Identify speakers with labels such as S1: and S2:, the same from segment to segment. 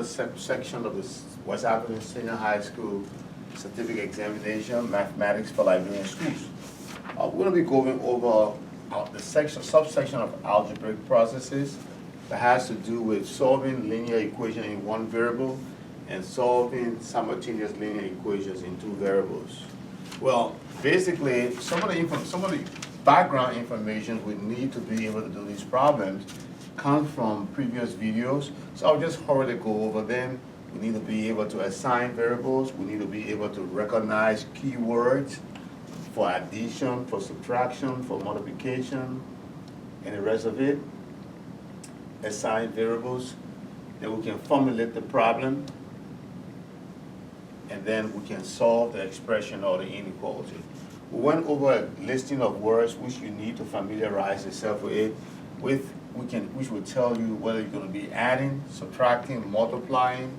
S1: section of the West African Senior High School Certificate Examination, Mathematics for Liberian Schools. We're going to be going over the subsection of algebraic processes that has to do with solving linear equations in one variable and solving simultaneous linear equations in two variables. Well, basically, some of the background information we need to be able to do these problems comes from previous videos, so I'll just hurriedly go over them. We need to be able to assign variables. We need to be able to recognize keywords for addition, for subtraction, for multiplication, and the rest of it. Assign variables. Then we can formulate the problem, and then we can solve the expression or the inequality. We went over a listing of words which you need to familiarize yourself with it, which will tell you whether you're going to be adding, subtracting, multiplying,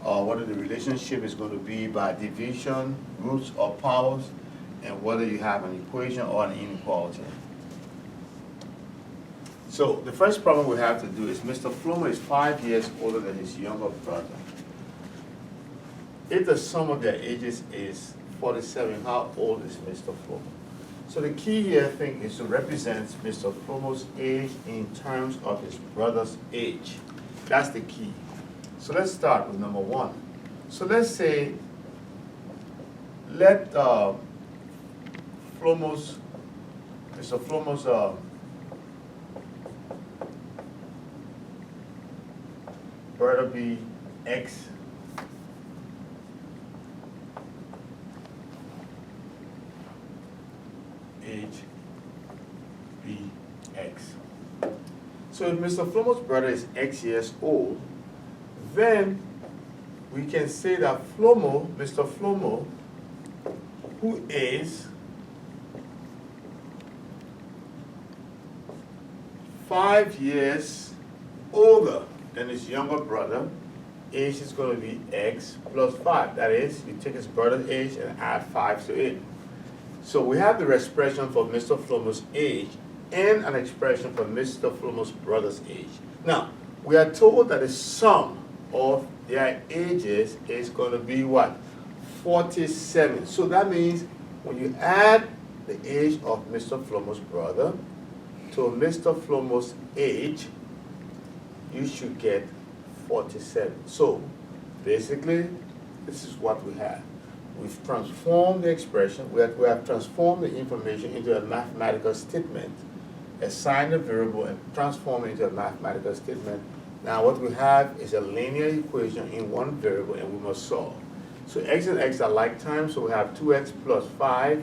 S1: or whether the relationship is going to be by division, roots, or powers, and whether you have an equation or an inequality. So the first problem we have to do is Mr. Flomo is 5 years older than his younger brother. If the sum of their ages is 47, how old is Mr. Flomo? So the key here, I think, is to represent Mr. Flomo's age in terms of his brother's age. That's the key. So let's start with number one. So let's say, let Mr. Flomo's brother be X. Age be X. So if Mr. Flomo's brother is X years old, then we can say that Mr. Flomo, who is 5 years older than his younger brother, age is going to be X plus 5. That is, you take his brother's age and add 5 to it. So we have the expression for Mr. Flomo's age and an expression for Mr. Flomo's brother's age. Now, we are told that the sum of their ages is going to be what? 47. So that means when you add the age of Mr. Flomo's brother to Mr. Flomo's age, you should get 47. So basically, this is what we have. We've transformed the expression, we have transformed the information into a mathematical statement, assigned a variable and transformed it into a mathematical statement. Now what we have is a linear equation in one variable and we must solve. So x and x are like terms, so we have 2x plus 5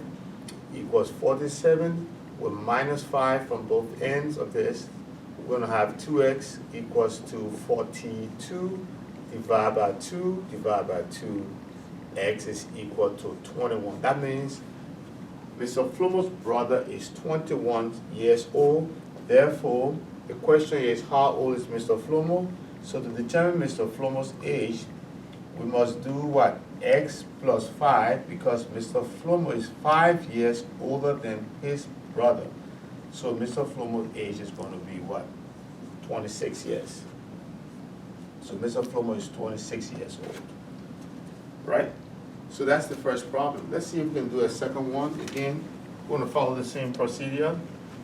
S1: equals 47. With minus 5 from both ends of this, we're going to have 2x equals to 42 divided by 2 divided by 2. X is equal to 21. That means Mr. Flomo's brother is 21 years old. Therefore, the question is, how old is Mr. Flomo? So to determine Mr. Flomo's age, we must do what? X plus 5, because Mr. Flomo is 5 years older than his brother. So Mr. Flomo's age is going to be what? 26 years. So Mr. Flomo is 26 years old. Right? So that's the first problem. Let's see if we can do a second one. Again, we're going to follow the same procedure.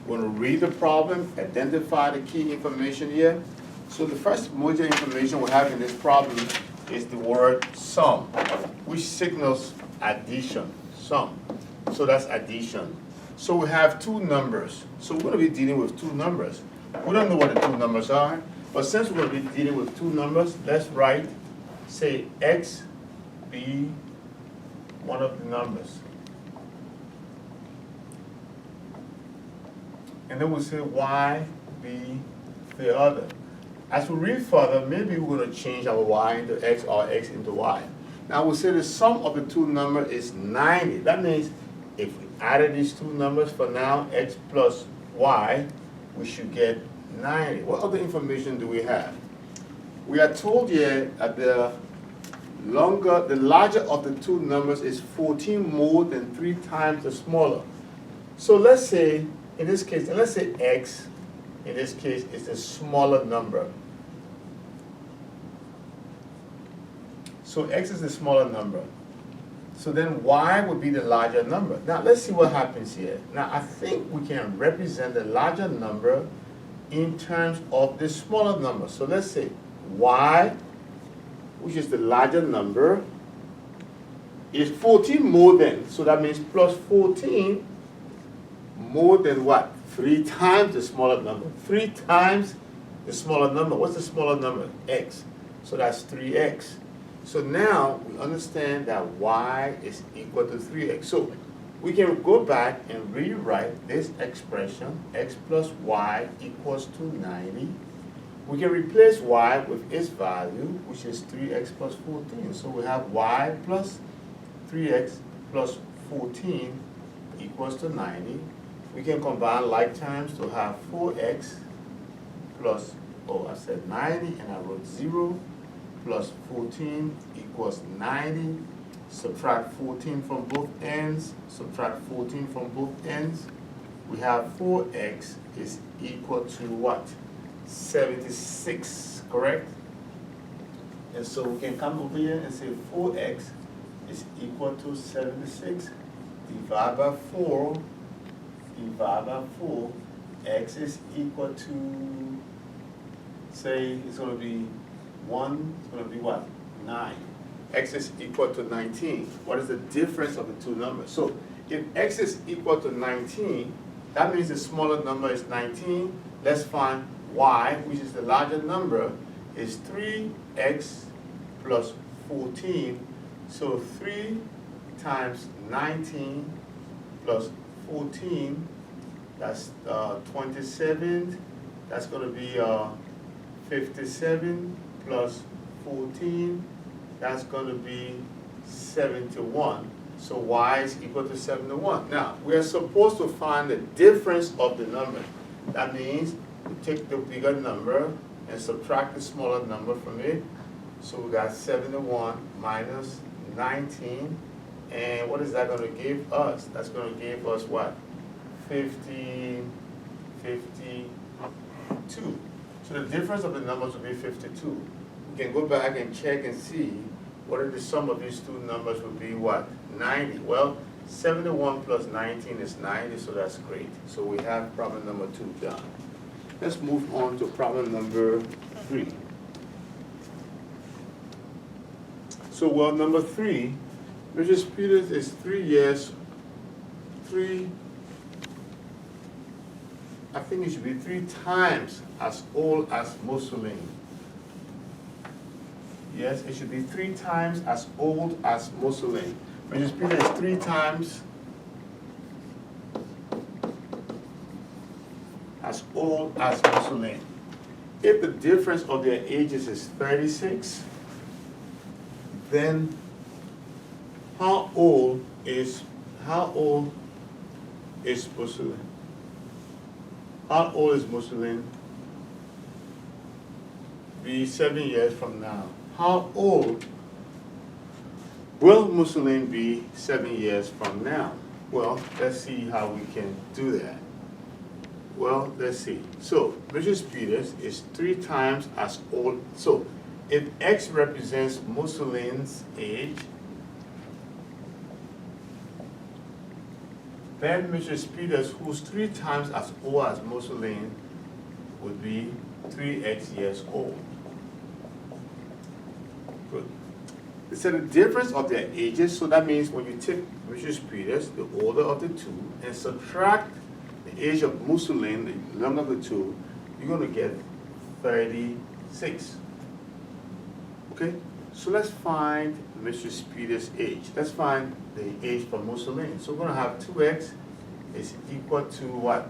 S1: We're going to read the problem, identify the key information here. So the first major information we have in this problem is the word sum, which signals addition, sum. So that's addition. So we have two numbers. So we're going to be dealing with two numbers. We don't know what the two numbers are, but since we're going to be dealing with two numbers, let's write, say, X be one of the numbers. And then we'll say Y be the other. As we read further, maybe we're going to change our Y into X or X into Y. Now we'll say the sum of the two numbers is 90. That means if we added these two numbers for now, X plus Y, we should get 90. What other information do we have? We are told here that the larger of the two numbers is 14 more than 3 times the smaller. So let's say, in this case, let's say X, in this case, is the smaller number. So X is the smaller number. So then Y would be the larger number. Now let's see what happens here. Now I think we can represent the larger number in terms of the smaller number. So let's say Y, which is the larger number, is 14 more than, so that means plus 14 more than what? 3 times the smaller number. 3 times the smaller number. What's the smaller number? X. So that's 3x. So now we understand that y is equal to 3x. So we can go back and rewrite this expression, x plus y equals to 90. We can replace y with its value, which is 3x plus 14. So we have y plus 3x plus 14 equals to 90. We can combine like terms to have 4x plus, I said 90 and I wrote 0, plus 14 equals 90. Subtract 14 from both ends. Subtract 14 from both ends. We have 4x is equal to what? 76, correct? And so we can come over here and say 4x is equal to 76. Divide by 4. Divide by 4. X is equal to, say, it's going to be 1, it's going to be what? 9. X is equal to 19. What is the difference of the two numbers? So if x is equal to 19, that means the smaller number is 19. Let's find y, which is the larger number, is 3x plus 14. So 3 times 19 plus 14, that's 27. That's going to be 57 plus 14. That's going to be 71. So y is equal to 71. Now, we are supposed to find the difference of the number. That means we take the bigger number and subtract the smaller number from it. So we got 71 minus 19. And what is that going to give us? That's going to give us what? 52. So the difference of the numbers will be 52. We can go back and check and see what are the sum of these two numbers would be what? 90. Well, 71 plus 19 is 90, so that's great. So we have problem number 2 done. Let's move on to problem number 3. So, well, number 3, Mrs. Peters is 3 years, I think it should be 3 times as old as Mussolini. Yes, it should be 3 times as old as Mussolini. Mrs. Peters is 3 times as old as Mussolini. If the difference of their ages is 36, then how old is Mussolini? How old is Mussolini? Be 7 years from now. How old will Mussolini be 7 years from now? Well, let's see how we can do that. Well, let's see. So, Mrs. Peters is 3 times as old. So, if X represents Mussolini's age, then Mrs. Peters, who's 3 times as old as Mussolini, would be 3x years old. Good. They said the difference of their ages, so that means when you take Mrs. Peters, the older of the two, and subtract the age of Mussolini, the younger of the two, you're going to get 36. Okay? So let's find Mrs. Peters' age. Let's find the age for Mussolini. So we're going to have 2x is equal to what?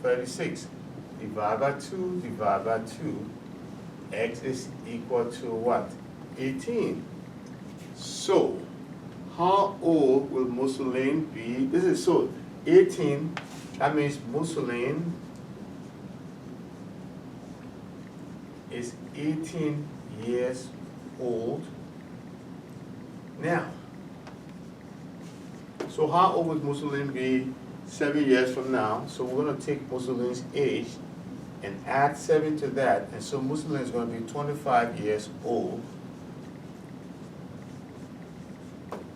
S1: 36. Divide by 2, divide by 2. X is equal to what? 18. So, how old will Mussolini be? This is so 18, that means Mussolini is 18 years old now. So how old would Mussolini be 7 years from now? So we're going to take Mussolini's age and add 7 to that, and so Mussolini is going to be 25 years old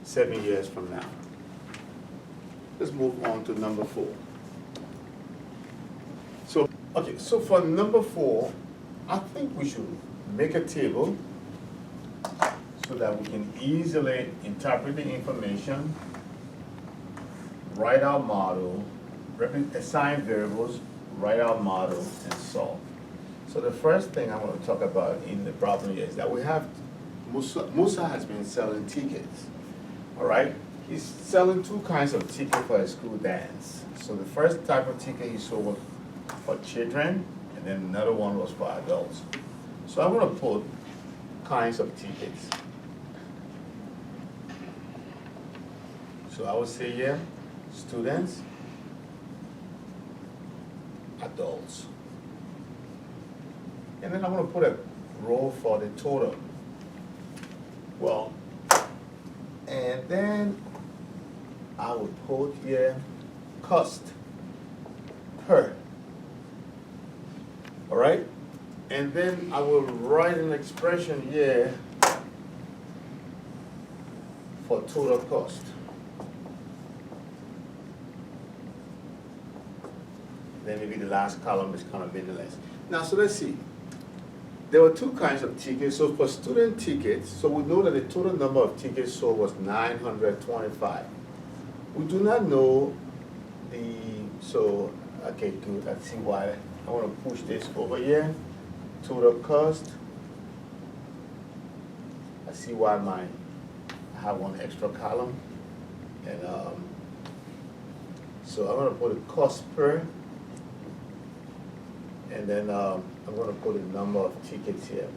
S1: 7 years from now. Let's move on to number 4. So for number 4, I think we should make a table so that we can easily interpret the information, write our model, assign variables, write our model, and solve. So the first thing I want to talk about in the problem is that we have, Musa has been selling tickets, all right? He's selling 2 kinds of tickets for a school dance. So the first type of ticket he sold was for children, and then another one was for adults. So I'm going to put kinds of tickets. So I would say here, students, adults. And then I'm going to put a row for the total. Well, and then I will put here cost per. All right? And then I will write an expression here for total cost. Then maybe the last column is kind of meaningless. Now, so let's see. There were 2 kinds of tickets. So for student tickets, so we know that the total number of tickets sold was 925. We do not know okay, good, let's see why. I want to push this over here. Total cost. I see why I have 1 extra column. And so I'm going to put a cost per. And then I'm going to put a number of tickets here.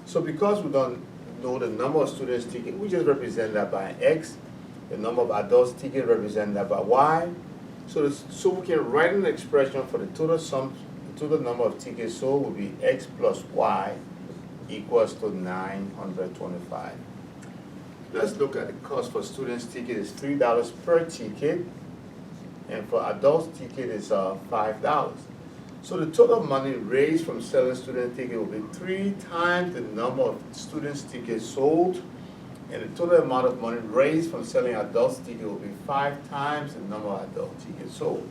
S1: So because we don't know the number of students' tickets, we just represent that by X. The number of adults' tickets represent that by Y. So we can write an expression for the total sum, the total number of tickets sold will be X plus Y equals to 925. Let's look at the cost for students' ticket is $3 per ticket, and for adults' ticket is $5. So the total money raised from selling student tickets will be 3 times the number of students' tickets sold, and the total amount of money raised from selling adults' tickets will be 5 times the number of adult tickets sold.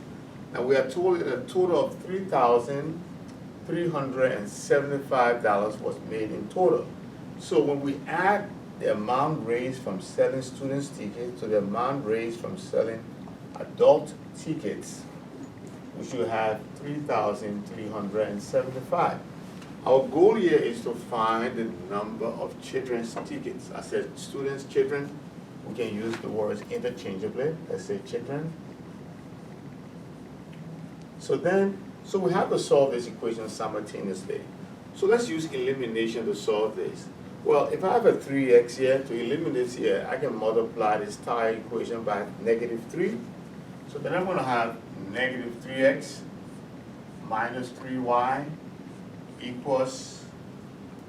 S1: Now we are told that a total of $3,375 was made in total. So when we add the amount raised from selling students' tickets to the amount raised from selling adult tickets, we should have 3,375. Our goal here is to find the number of children's tickets. I said students, children. We can use the words interchangeably. Let's say children. So we have to solve this equation simultaneously. So let's use elimination to solve this. Well, if I have a 3x here, to eliminate here, I can multiply this entire equation by -3. So then I'm going to have -3x minus 3y equals,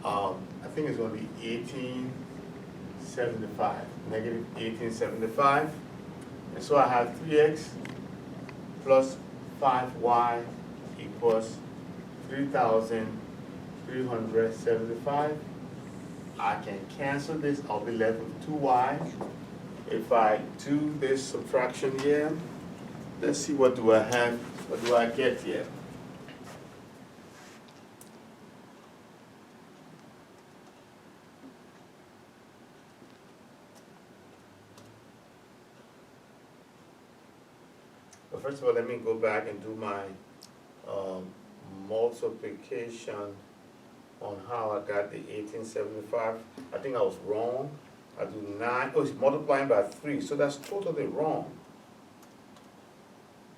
S1: I think it's going to be 1875, -1875. And so I have 3x plus 5y equals 3,375. I can cancel this, I'll be left with 2y. If I do this subtraction here, let's see what do I have, what do I get here? But first of all, let me go back and do my multiplication on how I got the 1875. I think I was wrong. I do 9, oh, it's multiplying by 3, so that's totally wrong.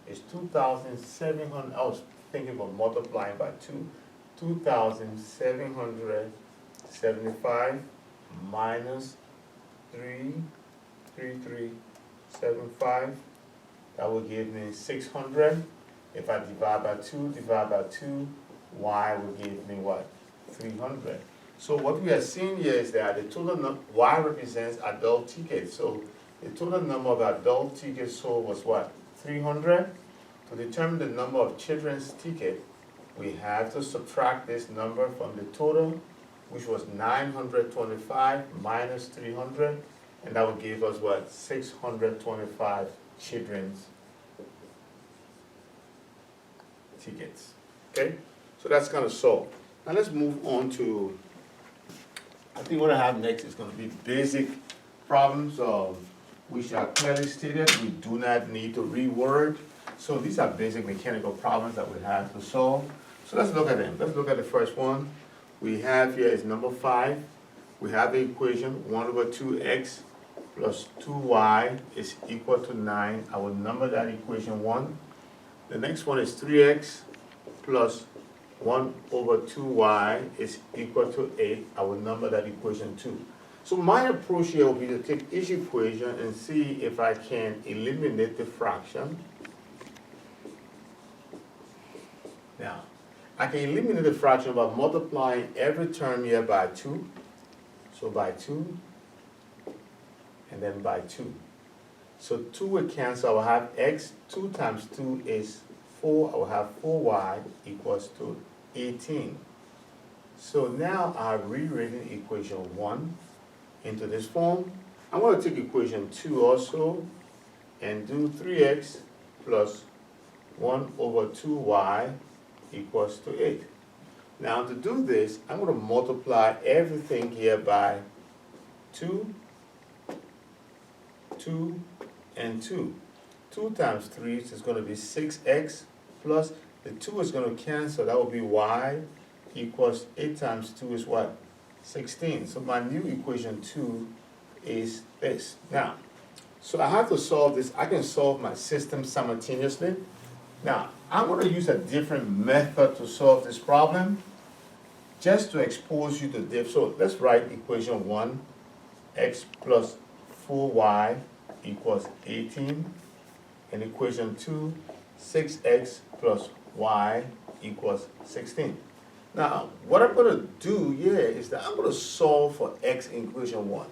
S1: It's 2,700, I was thinking about multiplying by 2. 2,775 minus 3,375. That will give me 600. If I divide by 2, y will give me what? 300. So what we are seeing here is that the total y represents adult tickets. So the total number of adult tickets sold was what? 300. To determine the number of children's tickets, we have to subtract this number from the total, which was 925 minus 300. And that would give us what? 625 children's tickets. Okay? So that's kind of solved. Now let's move on to, I think what I have next is going to be basic problems which are clearly stated. We do not need to reword. So these are basic mechanical problems that we have to solve. So let's look at them. Let's look at the first one. We have here is number 5. We have the equation 1 over 2x plus 2y is equal to 9. I will number that equation 1. The next one is 3x plus 1 over 2y is equal to 8. I will number that equation 2. So my approach here will be to take each equation and see if I can eliminate the fraction. Now, I can eliminate the fraction by multiplying every term here by 2. So by 2, and then by 2. So 2 will cancel. I will have x. 2 times 2 is 4. I will have 4y equals to 18. So now I'm rewriting equation 1 into this form. I'm going to take equation 2 also and do 3x plus 1 over 2y equals to 8. Now to do this, I'm going to multiply everything here by 2, 2, and 2. 2 times 3 is going to be 6x plus the 2 is going to cancel. That will be y equals 8 times 2 is what? 16. So my new equation 2 is this. Now, so I have to solve this. I can solve my system simultaneously. Now, I'm going to use a different method to solve this problem just to expose you to diff. So let's write equation 1, x plus 4y equals 18. And equation 2, 6x plus y equals 16. Now, what I'm going to do here is that I'm going to solve for x in equation 1.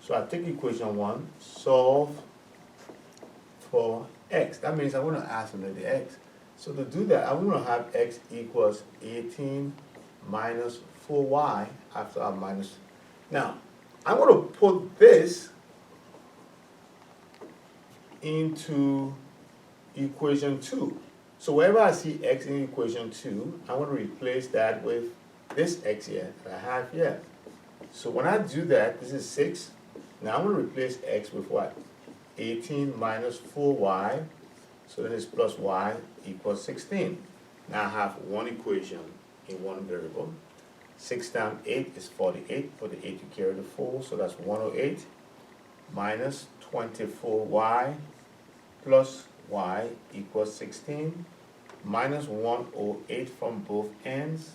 S1: So I take equation 1, solve for x. That means I'm going to isolate the x. So to do that, I'm going to have x equals 18 minus 4y after I minus. Now, I'm going to put this into equation 2. So wherever I see x in equation 2, I'm going to replace that with this x here that I have here. So when I do that, this is 6. Now I'm going to replace x with what? 18 minus 4y. So then it's plus y equals 16. Now I have one equation in one variable. 6 times 8 is 48. For the 8 you carry the 4, so that's 108 minus 24y plus y equals 16 minus 108 from both ends.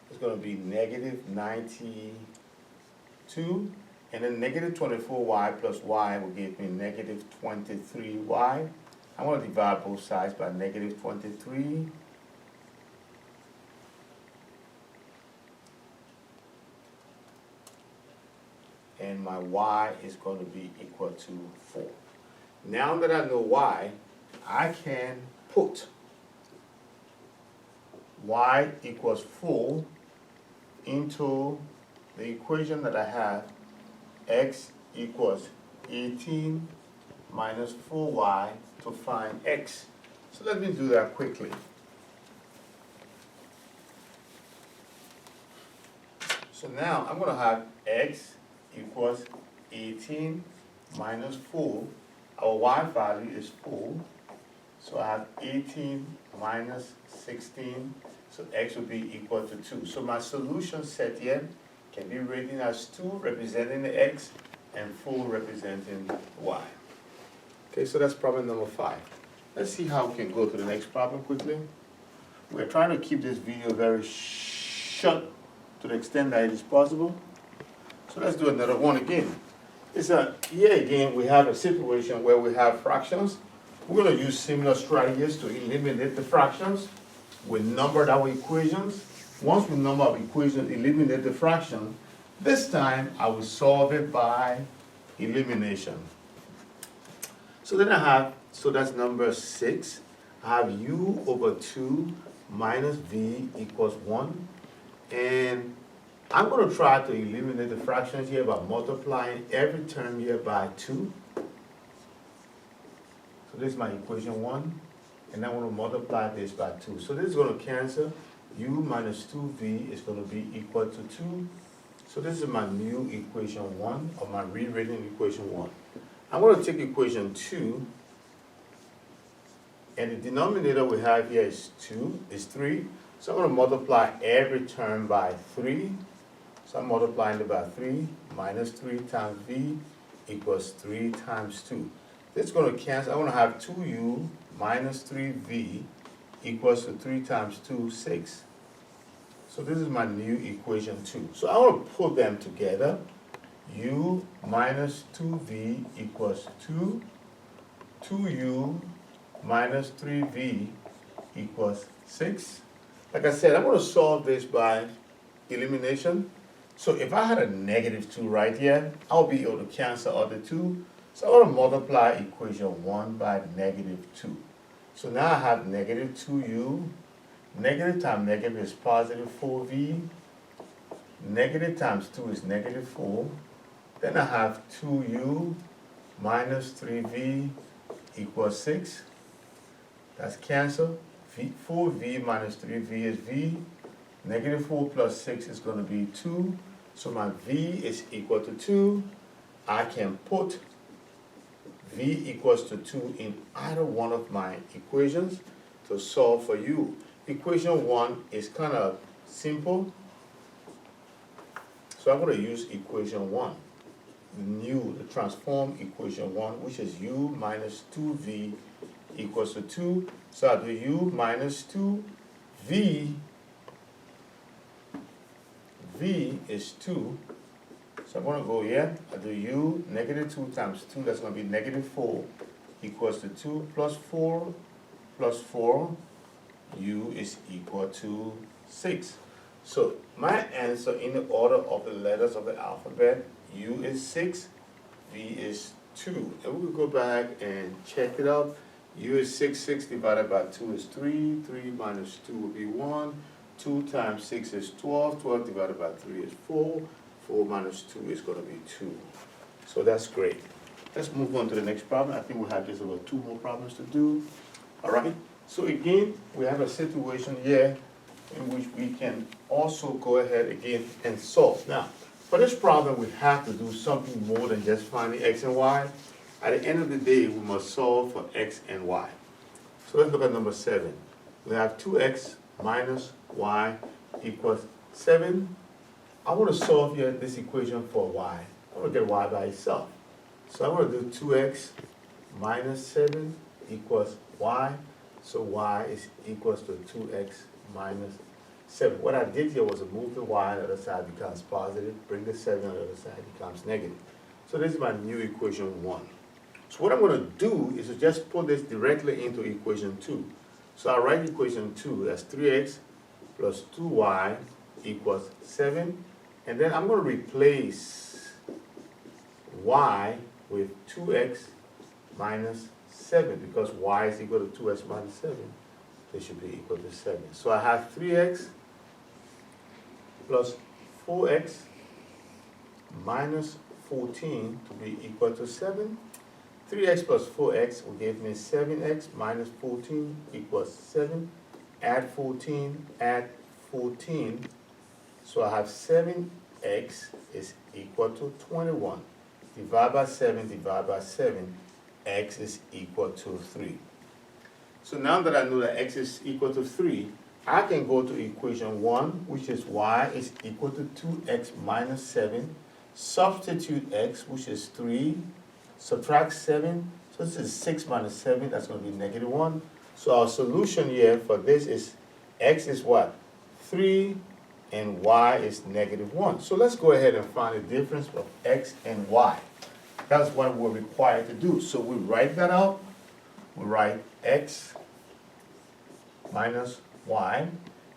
S1: It's going to be negative 92, and then negative 24y plus y will give me negative 23y. I'm going to divide both sides by negative 23. And my y is going to be equal to 4. Now that I know y, I can put y equals 4 into the equation that I have, x equals 18 minus 4y to find x. So let me do that quickly. So now I'm going to have x equals 18 minus 4. Our y value is 4. So I have 18 minus 16. So x will be equal to 2. So my solution set here can be written as 2 representing the x and 4 representing y. Okay, so that's problem number 5. Let's see how we can go to the next problem quickly. We're trying to keep this video very short to the extent that it is possible. So let's do another one again. Here again we have a situation where we have fractions. We're going to use similar strategies to eliminate the fractions. We numbered our equations. Once we number our equation, eliminate the fraction. This time I will solve it by elimination. So then I have, so that's number 6. I have u over 2 minus v equals 1. And I'm going to try to eliminate the fractions here by multiplying every term here by 2. So this is my equation 1. And I'm going to multiply this by 2. So this is going to cancel. U minus 2v is going to be equal to 2. So this is my new equation 1, or my rewritten equation 1. I'm going to take equation 2, and the denominator we have here is 3. So I'm going to multiply every term by 3. So I'm multiplying it by 3, minus 3 times v equals 3 times 2. This is going to cancel. I'm going to have 2u minus 3v equals to 3 times 2, 6. So this is my new equation 2. So I want to put them together. U minus 2v equals 2. 2u minus 3v equals 6. Like I said, I'm going to solve this by elimination. So if I had a negative 2 right here, I'll be able to cancel out the 2. So I'm going to multiply equation 1 by negative 2. So now I have negative 2u. Negative times negative is positive 4v. Negative times 2 is negative 4. Then I have 2u minus 3v equals 6. That's cancel. 4v minus 3v is v. Negative 4 plus 6 is going to be 2. So my v is equal to 2. I can put v equals to 2 in either one of my equations to solve for u. Equation 1 is kind of simple. So I'm going to use equation 1. The transform equation 1, which is u minus 2v equals to 2. So I do u minus 2, v is 2. So I'm going to go here. I do u, negative 2 times 2, that's going to be negative 4 equals to 2 plus 4 plus 4, u is equal to 6. So my answer in the order of the letters of the alphabet, u is 6, v is 2. And we'll go back and check it out. U is 6, 6 divided by 2 is 3, 3 minus 2 will be 1, 2 times 6 is 12, 12 divided by 3 is 4, 4 minus 2 is going to be 2. So that's great. Let's move on to the next problem. I think we'll have just about 2 more problems to do. All right? So again, we have a situation here in which we can also go ahead again and solve. Now, for this problem, we have to do something more than just finding x and y. At the end of the day, we must solve for x and y. So let's look at number 7. We have 2x minus y equals 7. I want to solve here this equation for y. I want to get y by itself. So I'm going to do 2x minus 7 equals y. So y is equals to 2x minus 7. What I did here was to move the y on the other side becomes positive, bring the 7 on the other side becomes negative. So this is my new equation 1. So what I'm going to do is to just put this directly into equation 2. So I'll write equation 2 as 3x plus 2y equals 7. And then I'm going to replace y with 2x minus 7 because y is equal to 2x minus 7. They should be equal to 7. So I have 3x plus 4x minus 14 to be equal to 7. 3x plus 4x will give me 7x minus 14 equals 7. Add 14, add 14. So I have 7x is equal to 21. Divide by 7, x is equal to 3. So now that I know that x is equal to 3, I can go to equation 1, which is y is equal to 2x minus 7. Substitute x, which is 3. Subtract 7. So this is 6 minus 7. That's going to be negative 1. So our solution here for this is x is what? 3 and y is negative 1. So let's go ahead and find the difference of x and y. That's what we're required to do. So we write that out. We write x minus y.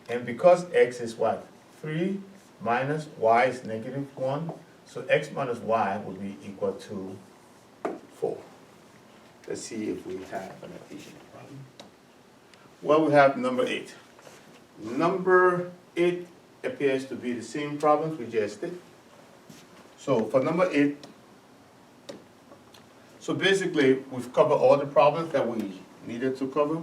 S1: And because x is what? 3 minus y is negative 1. So x minus y will be equal to 4. Let's see if we have an additional problem. Well, we have number 8. Number 8 appears to be the same problems we just did. So for number 8, so basically we've covered all the problems that we needed to cover.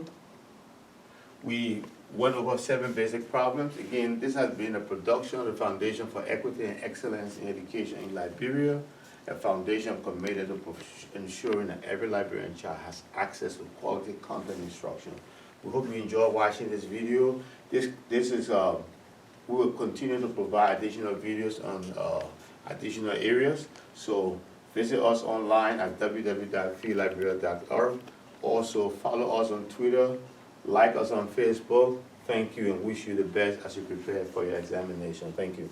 S1: We went over 7 basic problems. Again, this has been a production of the Foundation for Equity and Excellence in Education in Liberia, a foundation committed to ensuring that every Liberian child has access to quality content instruction. We hope you enjoy watching this video. This is, we will continue to provide additional videos on additional areas. So visit us online at www.freeliberia.org. Also follow us on Twitter, like us on Facebook. Thank you and wish you the best as you prepare for your examination. Thank you.